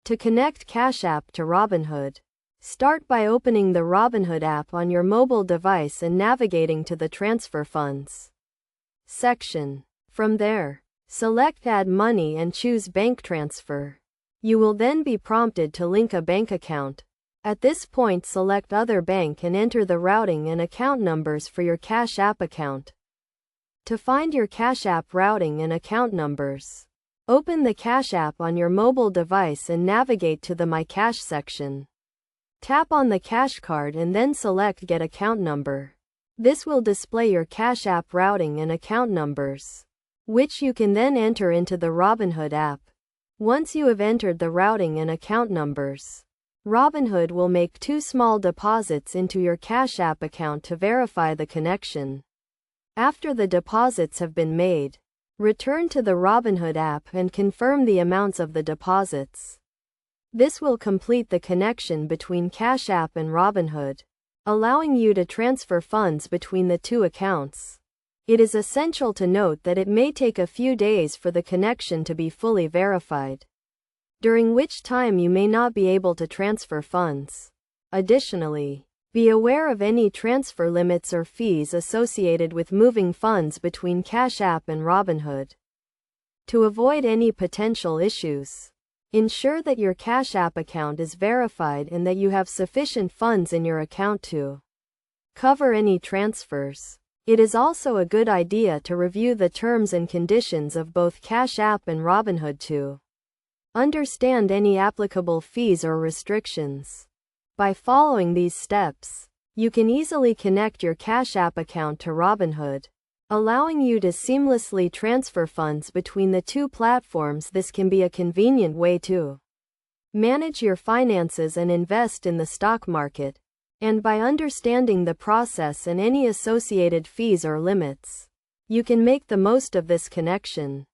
To connect Cash App to Robinhood, start by opening the Robinhood app on your mobile device and navigating to the Transfer Funds section. From there, select Add Money and choose Bank Transfer. You will then be prompted to link a bank account. At this point, select Other Bank and enter the routing and account numbers for your Cash App account. To find your Cash App routing and account numbers, open the Cash App on your mobile device and navigate to the My Cash section. Tap on the Cash Card and then select Get Account Number. This will display your Cash App routing and account numbers, which you can then enter into the Robinhood app. Once you have entered the routing and account numbers, Robinhood will make 2 small deposits into your Cash App account to verify the connection. After the deposits have been made, return to the Robinhood app and confirm the amounts of the deposits. This will complete the connection between Cash App and Robinhood, allowing you to transfer funds between the 2 accounts. It is essential to note that it may take a few days for the connection to be fully verified, during which time you may not be able to transfer funds. Additionally, be aware of any transfer limits or fees associated with moving funds between Cash App and Robinhood. To avoid any potential issues, ensure that your Cash App account is verified and that you have sufficient funds in your account to cover any transfers. It is also a good idea to review the terms and conditions of both Cash App and Robinhood to understand any applicable fees or restrictions. By following these steps, you can easily connect your Cash App account to Robinhood, allowing you to seamlessly transfer funds between the 2 platforms. This can be a convenient way to manage your finances and invest in the stock market. And by understanding the process and any associated fees or limits, you can make the most of this connection.